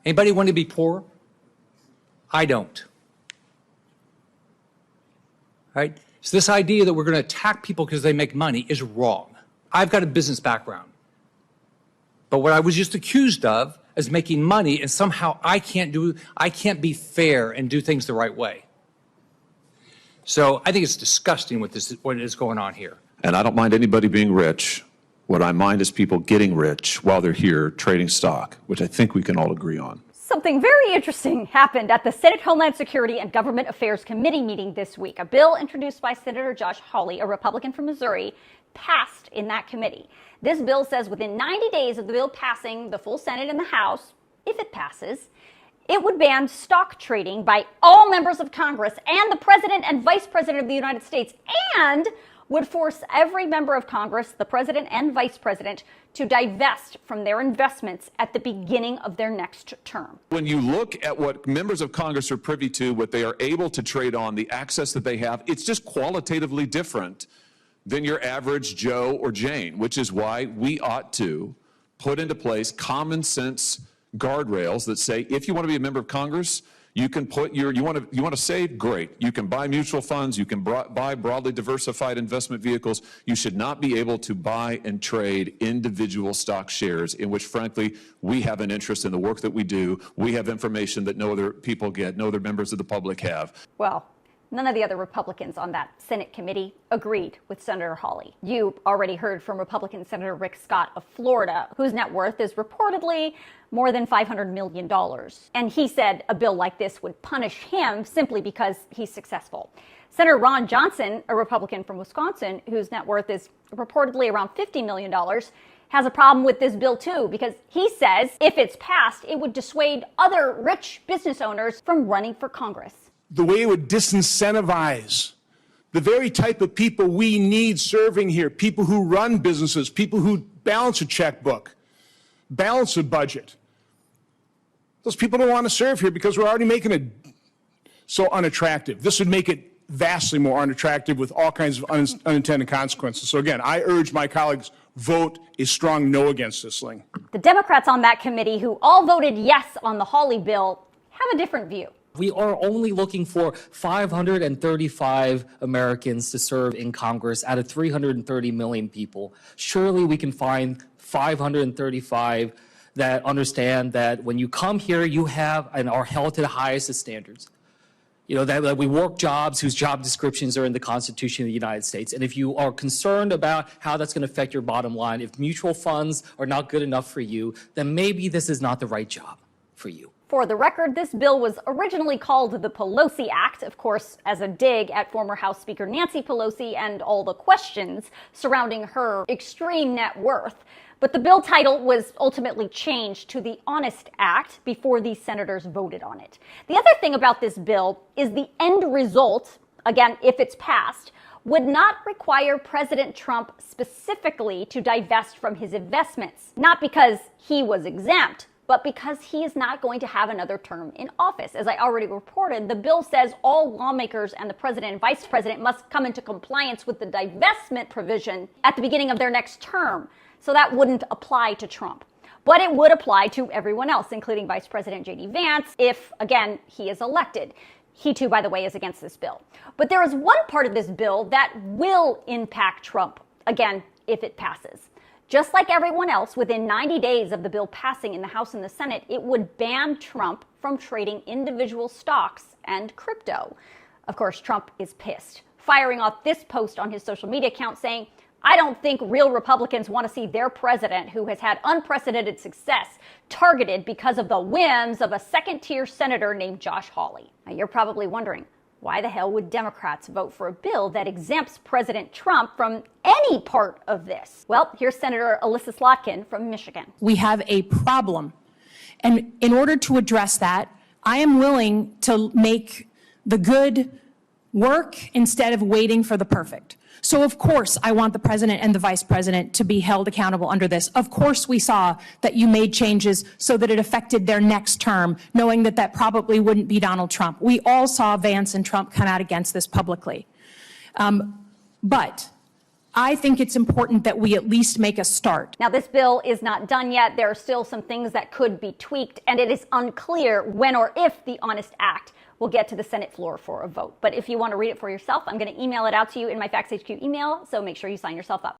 Anybody want to be poor? I don't. Right? So this idea that we're going to attack people because they make money is wrong. I've got a business background. But what I was just accused of is making money, and somehow I can't be fair and do things the right way. So I think it's disgusting what is going on here. And I don't mind anybody being rich. What I mind is people getting rich while they're here trading stock, which I think we can all agree on. Something very interesting happened at the Senate Homeland Security and Government Affairs Committee meeting this week. A bill introduced by Senator Josh Hawley, a Republican from Missouri, passed in that committee. This bill says within 90 days of the bill passing the full Senate and the House, if it passes, it would ban stock trading by all members of Congress and the President and Vice President of the United States, and would force every member of Congress, the President and Vice President, to divest from their investments at the beginning of their next term. When you look at what members of Congress are privy to, what they are able to trade on, the access that they have, it's just qualitatively different than your average Joe or Jane, which is why we ought to put into place common sense guardrails that say, if you want to be a member of Congress, you can put you want to save, great. You can buy mutual funds, you can buy broadly diversified investment vehicles. You should not be able to buy and trade individual stock shares in which, frankly, we have an interest in the work that we do. We have information that no other people get, no other members of the public have. Well, none of the other Republicans on that Senate committee agreed with Senator Hawley. You already heard from Republican Senator Rick Scott of Florida, whose net worth is reportedly more than $500 million. And he said a bill like this would punish him simply because he's successful. Senator Ron Johnson, a Republican from Wisconsin, whose net worth is reportedly around $50 million, has a problem with this bill too, because he says if it's passed, it would dissuade other rich business owners from running for Congress. The way it would disincentivize the very type of people we need serving here, people who run businesses, people who balance a checkbook, balance a budget. Those people don't want to serve here because we're already making it so unattractive. This would make it vastly more unattractive with all kinds of unintended consequences. So again, I urge my colleagues, vote a strong no against this thing. The Democrats on that committee, who all voted yes on the Hawley bill, have a different view. We are only looking for 535 Americans to serve in Congress out of 330 million people. Surely we can find 535 that understand that when you come here, you have and are held to the highest of standards. You know, that we work jobs whose job descriptions are in the Constitution of the United States. And if you are concerned about how that's going to affect your bottom line, if mutual funds are not good enough for you, then maybe this is not the right job for you. For the record, this bill was originally called the Pelosi Act, of course, as a dig at former House Speaker Nancy Pelosi and all the questions surrounding her extreme net worth. But the bill title was ultimately changed to the Honest Act before these senators voted on it. The other thing about this bill is the end result, again, if it's passed, would not require President Trump specifically to divest from his investments. Not because he was exempt, but because he is not going to have another term in office. As I already reported, the bill says all lawmakers and the president and vice president must come into compliance with the divestment provision at the beginning of their next term. So that wouldn't apply to Trump. But it would apply to everyone else, including Vice President J.D. Vance, if, again, he is elected. He, too, by the way, is against this bill. But there is one part of this bill that will impact Trump, again, if it passes. Just like everyone else, within 90 days of the bill passing in the House and the Senate, it would ban Trump from trading individual stocks and crypto. Of course, Trump is pissed, firing off this post on his social media account saying, "I don't think real Republicans want to see their president, who has had unprecedented success, targeted because of the whims of a second-tier senator named Josh Hawley." Now, you're probably wondering, why the hell would Democrats vote for a bill that exempts President Trump from any part of this? Well, here's Senator Alyssa Slotkin from Michigan. We have a problem. And in order to address that, I am willing to make the good work instead of waiting for the perfect. So of course, I want the president and the vice president to be held accountable under this. Of course, we saw that you made changes so that it affected their next term, knowing that that probably wouldn't be Donald Trump. We all saw Vance and Trump come out against this publicly. But I think it's important that we at least make a start. Now, this bill is not done yet. There are still some things that could be tweaked, and it is unclear when or if the Honest Act will get to the Senate floor for a vote. But if you want to read it for yourself, I'm going to email it out to you in my Facts HQ email, so make sure you sign yourself up.